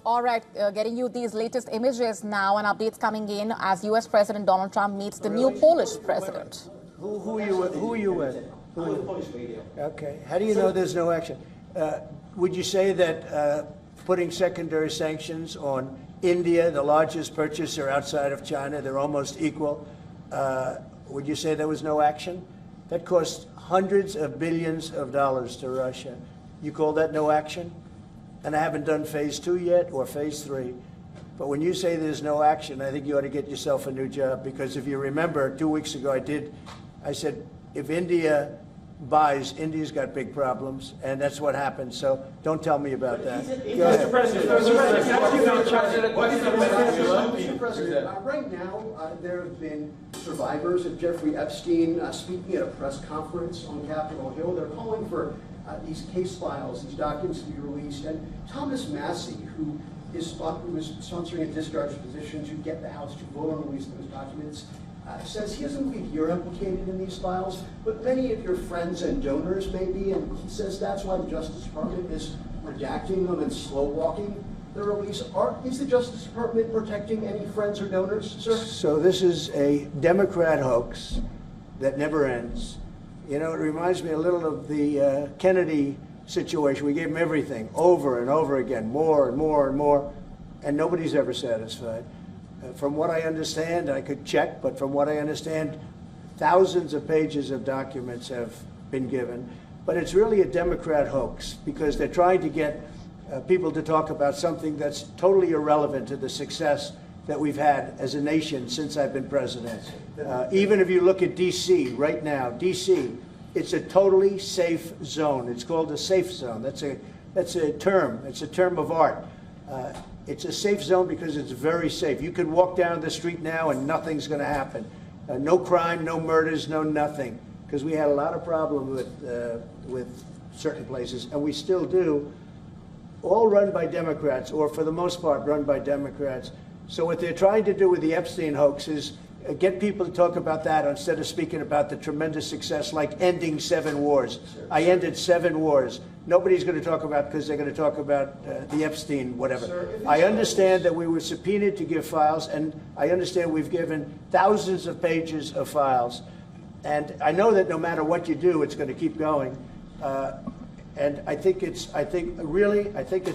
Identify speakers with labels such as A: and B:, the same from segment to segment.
A: All right, getting you these latest images now and updates coming in as U.S. President Donald Trump meets the new Polish president.
B: Who are you with?
C: Polish media.
B: Okay. How do you know there's no action? Would you say that putting secondary sanctions on India, the largest purchaser outside of China, they're almost equal, would you say there was no action? That cost hundreds of billions of dollars to Russia. You call that no action? And I haven't done phase 2 yet or phase 3. But when you say there's no action, I think you ought to get yourself a new job, because if you remember, 2 weeks ago I said, if India buys, India's got big problems, and that's what happened. So don't tell me about that. Go ahead.
C: Mr. President,
D: right now, there have been survivors of Jeffrey Epstein speaking at a press conference on Capitol Hill. They're calling for these case files, these documents to be released. And Thomas Massie, who was sponsoring a discharge position to get the House to vote on releasing those documents, says he doesn't believe you're implicated in these files, but many of your friends and donors may be, and he says that's why the Justice Department is redacting them and slow-walking the release. Is the Justice Department protecting any friends or donors, sir?
B: So this is a Democrat hoax that never ends. You know, it reminds me a little of the Kennedy situation. We gave him everything over and over again, more and more and more, and nobody's ever satisfied. From what I understand, I could check, but from what I understand, thousands of pages of documents have been given. But it's really a Democrat hoax, because they're trying to get people to talk about something that's totally irrelevant to the success that we've had as a nation since I've been president. Even if you look at D.C. right now, D.C., it's a totally safe zone. It's called a safe zone. That's a term. It's a term of art. It's a safe zone because it's very safe. You could walk down the street now and nothing's going to happen. No crime, no murders, no nothing. Because we had a lot of problems with certain places, and we still do. All run by Democrats, or for the most part run by Democrats. So what they're trying to do with the Epstein hoax is get people to talk about that instead of speaking about the tremendous success, like ending 7 wars. I ended 7 wars. Nobody's going to talk about, because they're going to talk about the Epstein whatever. I understand that we were subpoenaed to give files, and I understand we've given thousands of pages of files. And I know that no matter what you do, it's going to keep going. And I think it's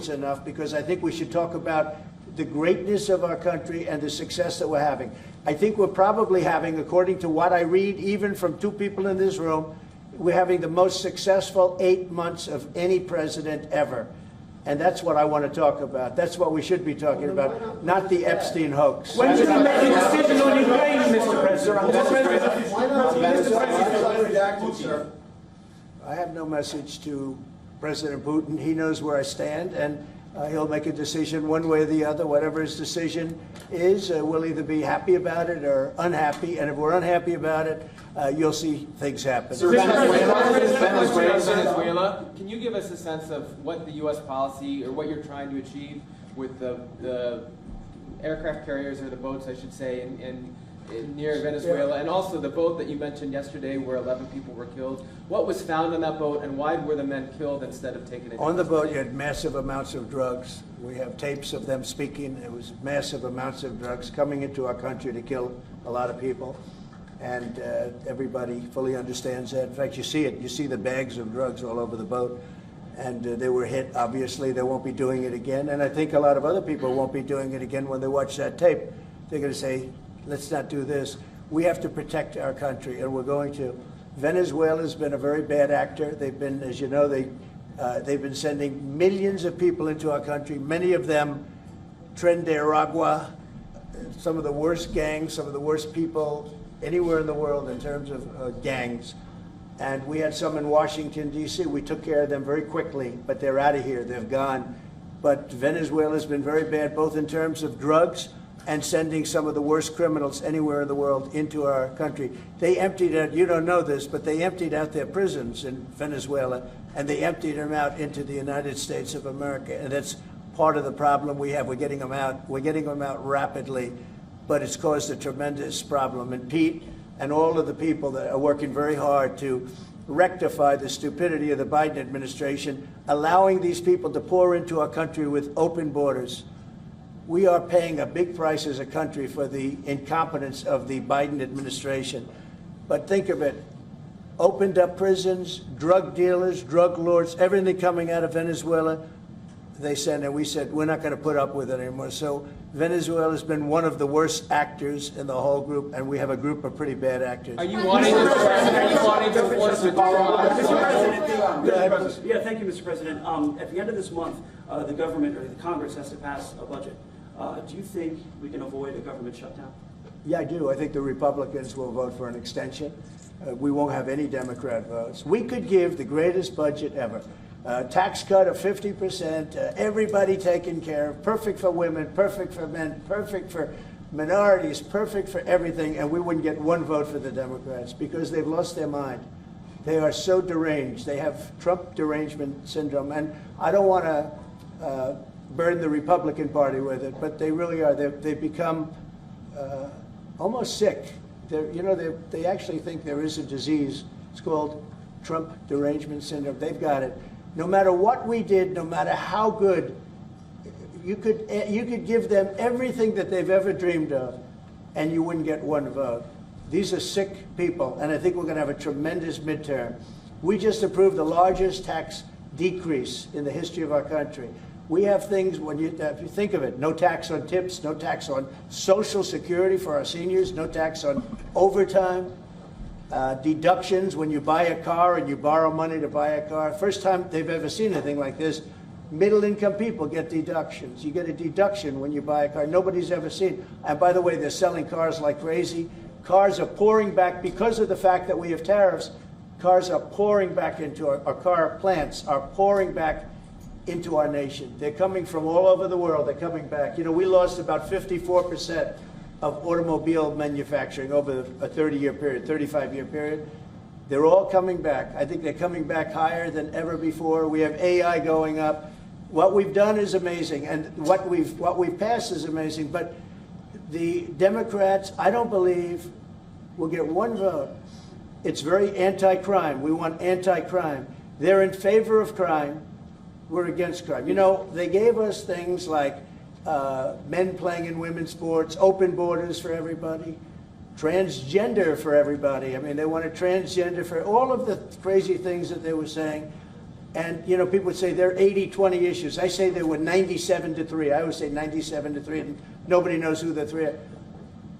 B: enough, because I think we should talk about the greatness of our country and the success that we're having. I think we're probably having, according to what I read, even from 2 people in this room, we're having the most successful 8 months of any president ever. And that's what I want to talk about. That's what we should be talking about, not the Epstein hoax.
C: When did you make a decision on Ukraine, Mr. President?
D: Why not redacted, sir?
B: I have no message to President Putin. He knows where I stand, and he'll make a decision one way or the other. Whatever his decision is, we'll either be happy about it or unhappy. And if we're unhappy about it, you'll see things happen.
E: Venezuela, can you give us a sense of what the U.S. policy, or what you're trying to achieve with the aircraft carriers, or the boats, I should say, near Venezuela, and also the boat that you mentioned yesterday where 11 people were killed? What was found on that boat, and why were the men killed instead of taken into
B: On the boat, you had massive amounts of drugs. We have tapes of them speaking. It was massive amounts of drugs coming into our country to kill a lot of people. And everybody fully understands that. In fact, you see it. You see the bags of drugs all over the boat. And they were hit. Obviously, they won't be doing it again. And I think a lot of other people won't be doing it again when they watch that tape. They're going to say, let's not do this. We have to protect our country, and we're going to. Venezuela's been a very bad actor. They've been, as you know, they've been sending millions of people into our country, many of them Tren de Aragua, some of the worst gangs, some of the worst people anywhere in the world in terms of gangs. And we had some in Washington, D.C. We took care of them very quickly, but they're out of here. They've gone. But Venezuela's been very bad, both in terms of drugs and sending some of the worst criminals anywhere in the world into our country. They emptied out, you don't know this, but they emptied out their prisons in Venezuela, and they emptied them out into the United States of America. And that's part of the problem we have. We're getting them out. We're getting them out rapidly, but it's caused a tremendous problem. And Pete and all of the people that are working very hard to rectify the stupidity of the Biden administration, allowing these people to pour into our country with open borders. we are paying a big price as a country for the incompetence of the Biden administration. But think of it, opened up prisons, drug dealers, drug lords, everything coming out of Venezuela. They said, and we said, we're not going to put up with it anymore. So Venezuela's been one of the worst actors in the whole group, and we have a group of pretty bad actors.
E: Are you wanting to force withdrawal?
F: Yeah, thank you, Mr. President. At the end of this month, the government or the Congress has to pass a budget. Do you think we can avoid a government shutdown?
B: Yeah, I do. I think the Republicans will vote for an extension. We won't have any Democrat votes. We could give the greatest budget ever. Tax cut of 50%, everybody taken care of, perfect for women, perfect for men, perfect for minorities, perfect for everything, and we wouldn't get one vote for the Democrats because they've lost their mind. They are so deranged. They have Trump derangement syndrome, and I don't want to burn the Republican Party with it, but they really are. They've become almost sick. They actually think there is a disease. It's called Trump derangement syndrome. They've got it. No matter what we did, no matter how good, you could give them everything that they've ever dreamed of, and you wouldn't get one vote. These are sick people, and I think we're going to have a tremendous midterm. We just approved the largest tax decrease in the history of our country. We have things, if you think of it, no tax on tips, no tax on Social Security for our seniors, no tax on overtime, deductions when you buy a car and you borrow money to buy a car. First time they've ever seen anything like this. Middle-income people get deductions. You get a deduction when you buy a car. Nobody's ever seen. And by the way, they're selling cars like crazy. Cars are pouring back because of the fact that we have tariffs. Cars are pouring back into our car plants are pouring back into our nation. They're coming from all over the world. They're coming back. You know, we lost about 54% of automobile manufacturing over a 30-year period, 35-year period. They're all coming back. I think they're coming back higher than ever before. We have AI going up. What we've done is amazing, and what we've passed is amazing. But the Democrats, I don't believe, will get one vote. It's very anti-crime. We want anti-crime. They're in favor of crime. We're against crime. You know, they gave us things like men playing in women's sports, open borders for everybody, transgender for everybody. I mean, they wanted transgender for all of the crazy things that they were saying. And, you know, people would say they're 80-20 issues. I say they were 97-3. I always say 97-3, and nobody knows who the three are.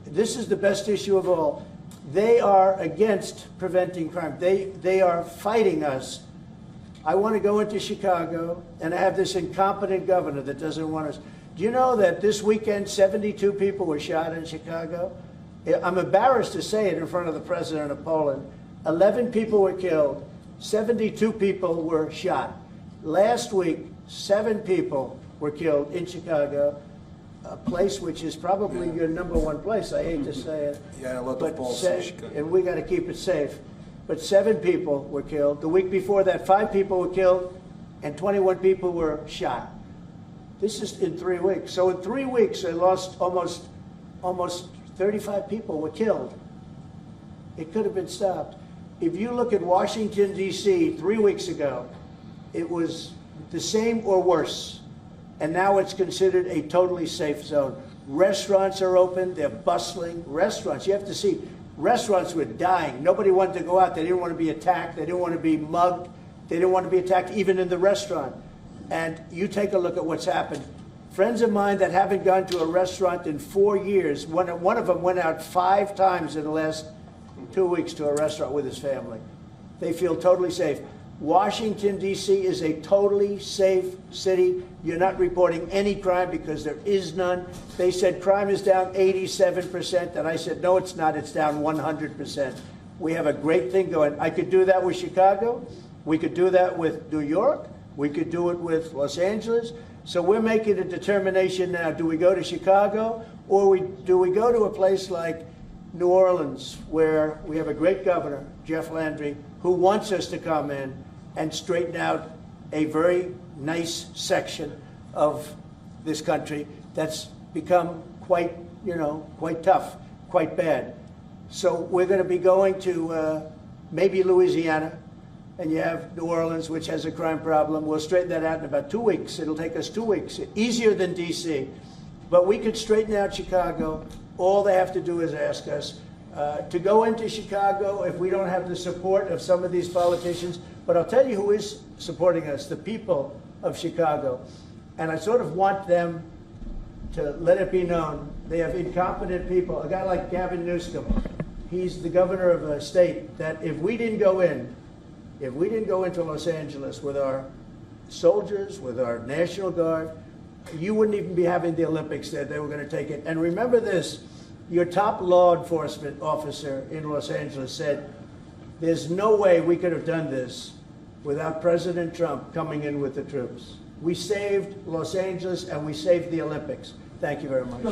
B: This is the best issue of all. They are against preventing crime. They are fighting us. I want to go into Chicago, and I have this incompetent governor that doesn't want us. Do you know that this weekend 72 people were shot in Chicago? I'm embarrassed to say it in front of the president of Poland. 11 people were killed. 72 people were shot. Last week, 7 people were killed in Chicago, a place which is probably your #1 place. I hate to say it.
G: Yeah, a lot of Poles in Chicago.
B: And we got to keep it safe. But 7 people were killed. The week before that, 5 people were killed, and 21 people were shot. This is in 3 weeks. So in 3 weeks, they lost almost 35 people were killed. It could have been stopped. If you look at Washington, D.C., 3 weeks ago, it was the same or worse. And now it's considered a totally safe zone. Restaurants are open. They're bustling. Restaurants, you have to see, restaurants were dying. Nobody wanted to go out. They didn't want to be attacked. They didn't want to be mugged. They didn't want to be attacked even in the restaurant. And you take a look at what's happened. Friends of mine that haven't gone to a restaurant in 4 years, one of them went out 5 times in the last 2 weeks to a restaurant with his family. They feel totally safe. Washington, D.C. is a totally safe city. You're not reporting any crime because there is none. They said crime is down 87%, and I said, no, it's not. It's down 100%. We have a great thing going. I could do that with Chicago. We could do that with New York. We could do it with Los Angeles. So we're making a determination now. Do we go to Chicago, or do we go to a place like New Orleans, where we have a great governor, Jeff Landry, who wants us to come in and straighten out a very nice section of this country that's become quite tough, quite bad. So we're going to be going to maybe Louisiana, and you have New Orleans, which has a crime problem. We'll straighten that out in about 2 weeks. It'll take us 2 weeks, easier than D.C. But we could straighten out Chicago. All they have to do is ask us to go into Chicago if we don't have the support of some of these politicians. But I'll tell you who is supporting us, the people of Chicago. And I sort of want them to let it be known. They have incompetent people. A guy like Gavin Newsom, he's the governor of a state that if we didn't go into Los Angeles with our soldiers, with our National Guard, you wouldn't even be having the Olympics there. They were going to take it. And remember this, your top law enforcement officer in Los Angeles said, there's no way we could have done this without President Trump coming in with the troops. We saved Los Angeles and we saved the Olympics. Thank you very much.
H: I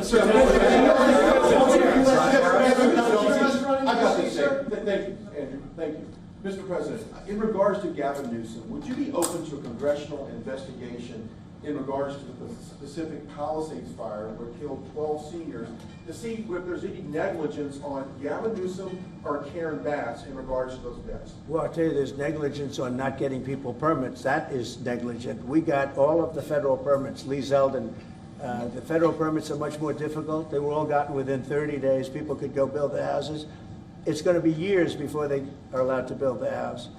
H: got this. Thank you, Andrew. Thank you. Mr. President, in regards to Gavin Newsom, would you be open to a congressional investigation in regards to the specific Palisades fire where it killed 12 seniors to see if there's any negligence on Gavin Newsom or Karen Bass in regards to those deaths?
B: Well, I'll tell you, there's negligence on not getting people permits. That is negligent. We got all of the federal permits. Lee Zeldin, the federal permits are much more difficult. They were all gotten within 30 days. People could go build their houses. It's going to be years before they are allowed to build their house.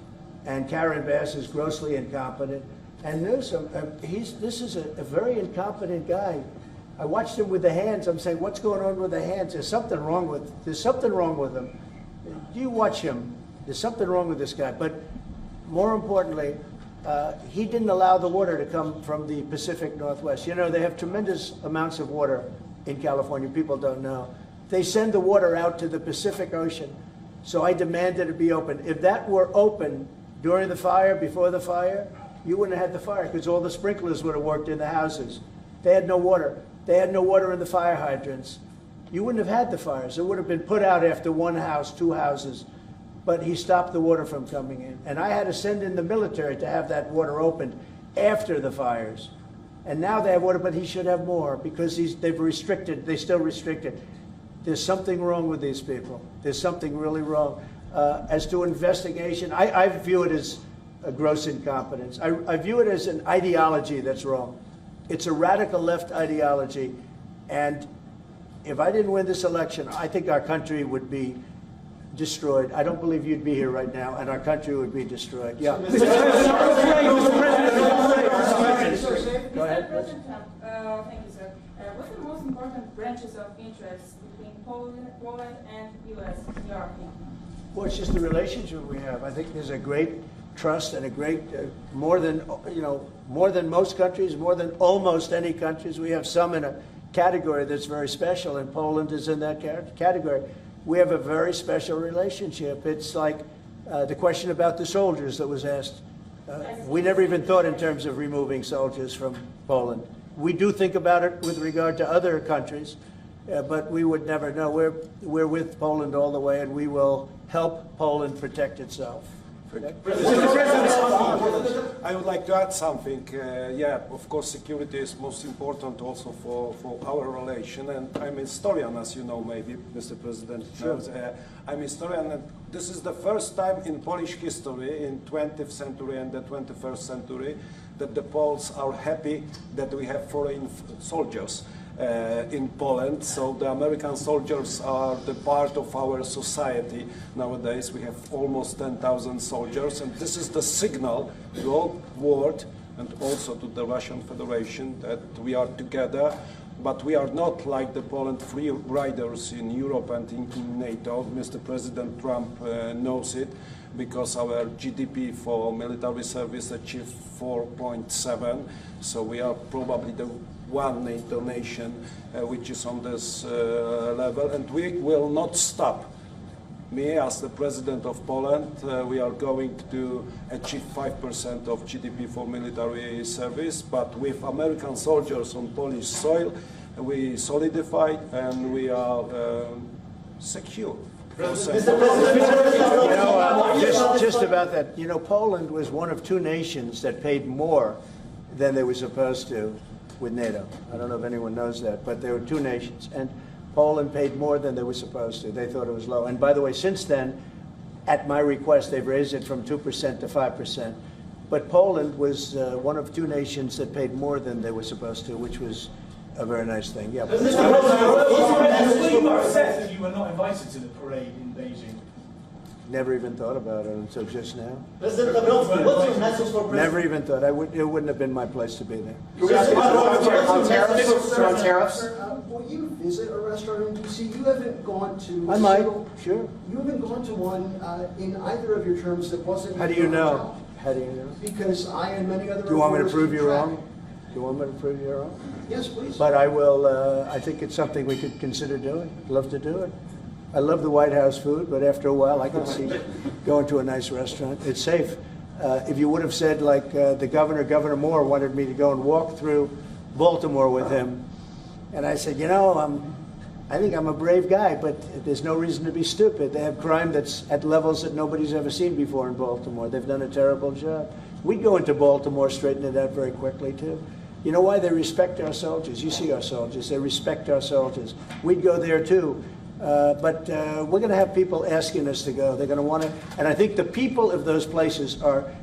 B: And Karen Bass is grossly incompetent. And Newsom, this is a very incompetent guy. I watched him with the hands. I'm saying, what's going on with the hands? There's something wrong with him. You watch him. There's something wrong with this guy. But more importantly, he didn't allow the water to come from the Pacific Northwest. You know, they have tremendous amounts of water in California. People don't know. They send the water out to the Pacific Ocean. So I demanded it be open. If that were open during the fire, before the fire, you wouldn't have had the fire because all the sprinklers would have worked in the houses. They had no water. They had no water in the fire hydrants. You wouldn't have had the fires. It would have been put out after one house, two houses. But he stopped the water from coming in. And I had to send in the military to have that water opened after the fires. And now they have water, but he should have more because they've restricted, they still restricted. There's something wrong with these people. There's something really wrong. As to investigation, I view it as a gross incompetence. I view it as an ideology that's wrong. It's a radical left ideology. And if I didn't win this election, I think our country would be destroyed. I don't believe you'd be here right now, and our country would be destroyed. Yeah.
C: Mr.
I: President Trump, thank you, sir. What are the most important branches of interest between Poland and U.S. in your opinion?
B: Well, it's just the relationship we have. I think there's a great trust and a great, more than most countries, more than almost any countries. We have some in a category that's very special, and Poland is in that category. We have a very special relationship. It's like the question about the soldiers that was asked. We never even thought in terms of removing soldiers from Poland. We do think about it with regard to other countries, but we would never know. We're with Poland all the way, and we will help Poland protect itself.
G: I would like to add something. Yeah, of course, security is most important also for our relation. And I'm a historian, as you know, maybe, Mr. President.
B: Sure.
G: I'm a historian, and this is the first time in Polish history, in 20th century and the 21st century, that the Poles are happy that we have foreign soldiers in Poland. So the American soldiers are the part of our society nowadays. We have almost 10,000 soldiers, and this is the signal to the whole world and also to the Russian Federation that we are together. But we are not like the Poland free riders in Europe and in NATO. Mr. President Trump knows it, because our GDP for military service achieved 4.7. So we are probably the one NATO nation which is on this level, and we will not stop. Me, as the President of Poland, we are going to achieve 5% of GDP for military service, but with American soldiers on Polish soil, we solidify and we are secure.
B: Just about that, Poland was one of two nations that paid more than they were supposed to with NATO. I don't know if anyone knows that, but there were two nations. And Poland paid more than they were supposed to. They thought it was low. And by the way, since then, at my request, they've raised it from 2% to 5%. But Poland was one of two nations that paid more than they were supposed to, which was a very nice thing. Yeah.
C: Mr. President, you are upset that you were not invited to the parade in Beijing.
B: Never even thought about it until just now.
J: President Nawrocki, what's your message for President?
B: Never even thought. It wouldn't have been my place to be there.
D: Tariffs? Will you visit a restaurant in D.C.? You haven't gone to.
B: I might, sure.
D: You haven't gone to one in either of your terms that wasn't.
B: How do you know? How do you know?
D: Because I and many other.
B: Do you want me to
D: reporters
B: prove you
D: keep track.
B: wrong? Do you want me to prove you wrong?
D: Yes, please.
B: But I will. I think it's something we could consider doing. Love to do it. I love the White House food, but after a while, I can see going to a nice restaurant. It's safe. If you would have said, like the Governor Moore wanted me to go and walk through Baltimore with him, and I said, you know, I think I'm a brave guy, but there's no reason to be stupid. They have crime that's at levels that nobody's ever seen before in Baltimore. They've done a terrible job. We'd go into Baltimore, straighten it out very quickly, too. You know why? They respect our soldiers. You see our soldiers. They respect our soldiers. We'd go there, too. But we're going to have people asking us to go. They're going to want to, and I think the people of those places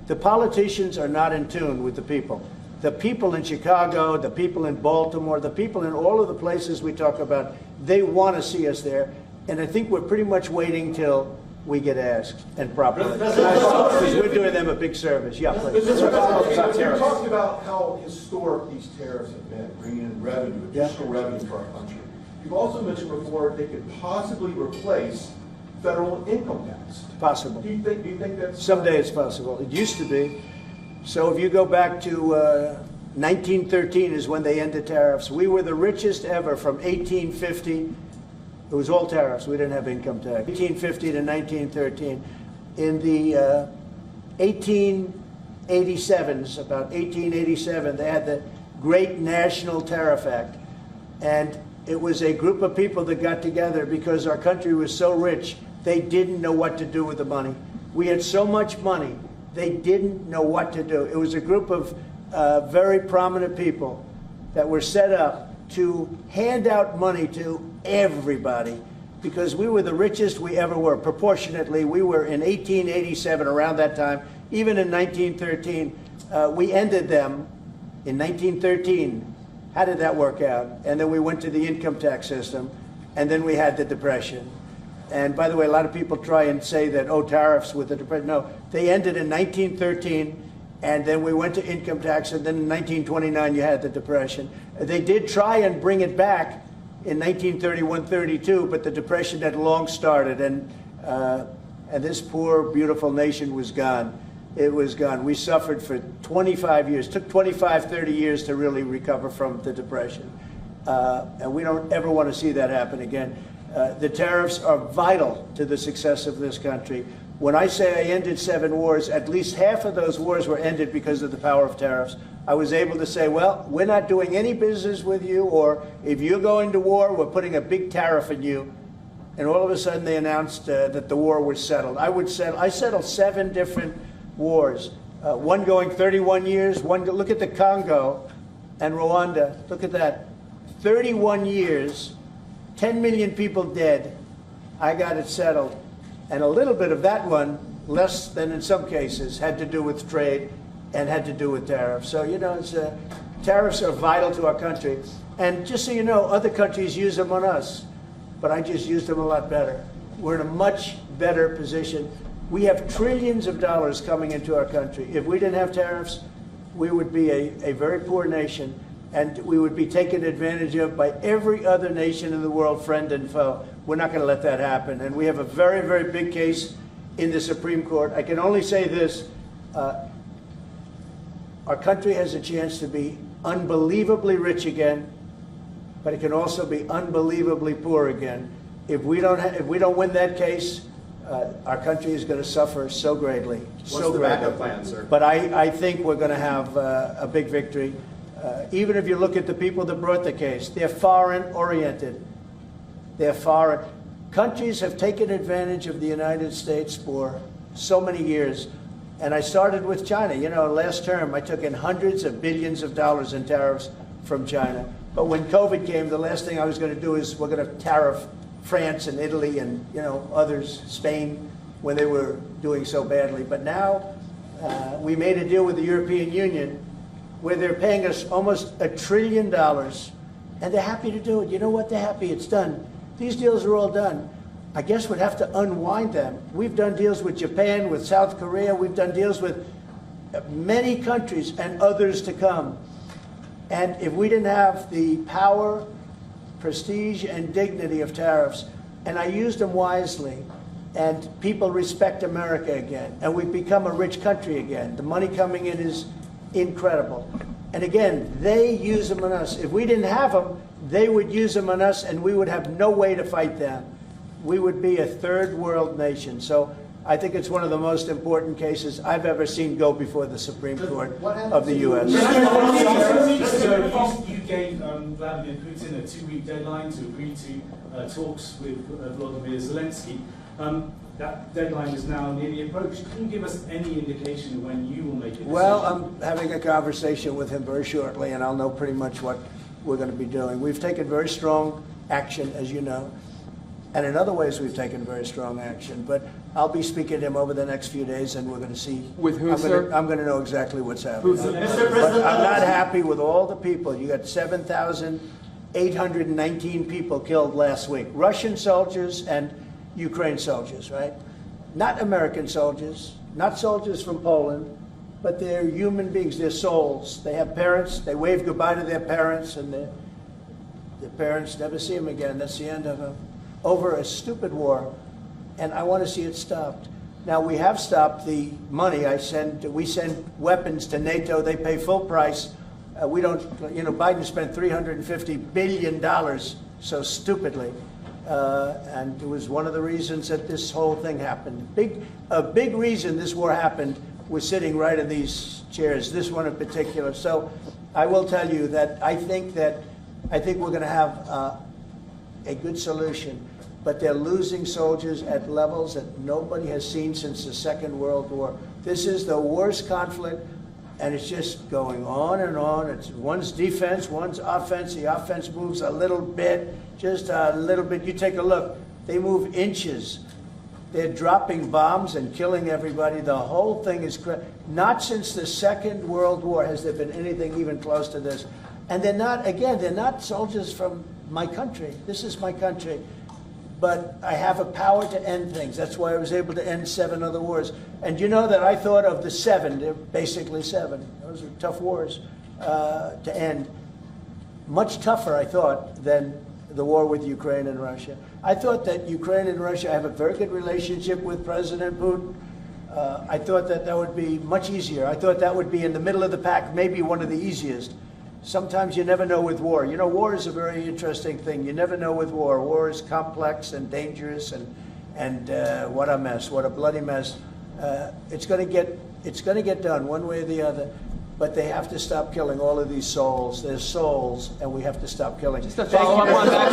B: the politicians are not in tune with the people. The people in Chicago, the people in Baltimore, the people in all of the places we talk about, they want to see us there. And I think we're pretty much waiting till we get asked and properly. Because we're doing them a big service. Yeah, please.
H: You talked about how historic these tariffs have been, bringing in revenue, additional revenue for our country. You've also mentioned before they could possibly replace federal income tax.
B: Possible.
H: Do you think that's...
B: Someday it's possible. It used to be. So if you go back to 1913 is when they ended tariffs. We were the richest ever from 1850. It was all tariffs. We didn't have income tax. 1850 to 1913. In the 1887s, about 1887, they had the Great National Tariff Act. And it was a group of people that got together because our country was so rich, they didn't know what to do with the money. We had so much money, they didn't know what to do. It was a group of very prominent people that were set up to hand out money to everybody because we were the richest we ever were. Proportionately, we were in 1887, around that time, even in 1913. We ended them in 1913. How did that work out? And then we went to the income tax system, and then we had the Depression. And by the way, a lot of people try and say that, oh, tariffs with the Depression. No, they ended in 1913, and then we went to income tax, and then in 1929 you had the Depression. They did try and bring it back in 1931-32, but the Depression had long started, and this poor, beautiful nation was gone. It was gone. We suffered for 25 years. It took 25, 30 years to really recover from the Depression. And we don't ever want to see that happen again. The tariffs are vital to the success of this country. When I say I ended 7 wars, at least half of those wars were ended because of the power of tariffs. I was able to say, well, we're not doing any business with you, or if you're going to war, we're putting a big tariff on you. And all of a sudden they announced that the war was settled. I settled 7 different wars, one going 31 years, look at the Congo and Rwanda, look at that, 31 years, 10 million people dead, I got it settled. And a little bit of that one, less than in some cases, had to do with trade and had to do with tariffs. So, you know, tariffs are vital to our country. And just so you know, other countries use them on us, but I just used them a lot better. We're in a much better position. We have trillions of dollars coming into our country. If we didn't have tariffs, we would be a very poor nation, and we would be taken advantage of by every other nation in the world, friend and foe. We're not going to let that happen. And we have a very, very big case in the Supreme Court. I can only say this. Our country has a chance to be unbelievably rich again, but it can also be unbelievably poor again. If we don't win that case, our country is going to suffer so greatly.
J: What's the backup plan, sir?
B: But I think we're going to have a big victory. Even if you look at the people that brought the case, they're foreign-oriented. They're foreign. Countries have taken advantage of the United States for so many years. And I started with China. You know, last term I took in hundreds of billions of dollars in tariffs from China. But when COVID came, the last thing I was going to do is we're going to tariff France and Italy and, you know, others, Spain, when they were doing so badly. But now we made a deal with the European Union where they're paying us almost $1 trillion, and they're happy to do it. You know what? They're happy. It's done. These deals are all done. I guess we'd have to unwind them. We've done deals with Japan, with South Korea. We've done deals with many countries and others to come. And if we didn't have the power, prestige, and dignity of tariffs, and I used them wisely, and people respect America again, and we've become a rich country again. The money coming in is incredible. And again, they use them on us. If we didn't have them, they would use them on us, and we would have no way to fight them. We would be a third world nation. So I think it's one of the most important cases I've ever seen go before the Supreme Court of the U.S.
C: You gave Vladimir Putin a 2-week deadline to agree to talks with Volodymyr Zelensky. That deadline is now nearly approached. Can you give us any indication of when you will make a decision?
B: Well, I'm having a conversation with him very shortly, and I'll know pretty much what we're going to be doing. We've taken very strong action, as you know. And in other ways, we've taken very strong action. But I'll be speaking to him over the next few days, and we're going to see.
E: With who, sir?
B: I'm going to know exactly what's happening.
J: Mr.
B: But I'm not happy with all the people. You got 7,819 people killed last week. Russian soldiers and Ukraine soldiers, right? Not American soldiers, not soldiers from Poland, but they're human beings. They're souls. They have parents. They wave goodbye to their parents, and their parents never see them again. That's the end of them. Over a stupid war, and I want to see it stopped. Now, we have stopped the money. We send weapons to NATO. They pay full price. We don't, Biden spent $350 billion so stupidly. And it was one of the reasons that this whole thing happened. A big reason this war happened was sitting right in these chairs, this one in particular. So I will tell you that I think we're going to have a good solution. But they're losing soldiers at levels that nobody has seen since the Second World War. This is the worst conflict, and it's just going on and on. It's one's defense, one's offense. The offense moves a little bit, just a little bit. You take a look. They move inches. They're dropping bombs and killing everybody. The whole thing is not since the Second World War has there been anything even close to this. And they're not soldiers from my country. This is my country. But I have a power to end things. That's why I was able to end 7 other wars. And you know that I thought of the 7, they're basically 7. Those are tough wars to end. Much tougher, I thought, than the war with Ukraine and Russia. I thought that Ukraine and Russia have a very good relationship with President Putin. I thought that would be much easier. I thought that would be in the middle of the pack, maybe one of the easiest. Sometimes you never know with war. War is a very interesting thing. You never know with war. War is complex and dangerous, and what a mess, what a bloody mess. It's going to get done one way or the other. But they have to stop killing all of these souls. They're souls, and we have to stop killing.
E: Just a follow-up on that.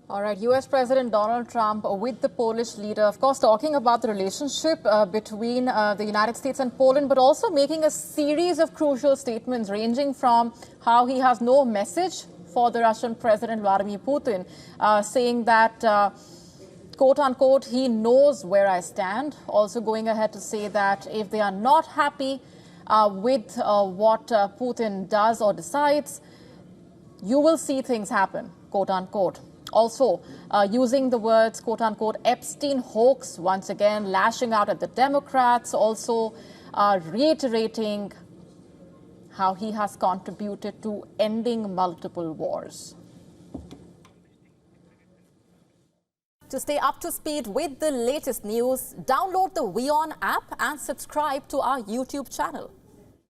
A: All right, U.S. President Donald Trump with the Polish leader, of course, talking about the relationship between the United States and Poland, but also making a series of crucial statements ranging from how he has no message for the Russian President Vladimir Putin, saying that, quote unquote, he knows where I stand. Also going ahead to say that if they are not happy with what Putin does or decides, you will see things happen, quote unquote. Also, using the words, quote unquote, Epstein hoax, once again, lashing out at the Democrats, also reiterating how he has contributed to ending multiple wars. To stay up to speed with the latest news, download the WION app and subscribe to our YouTube channel.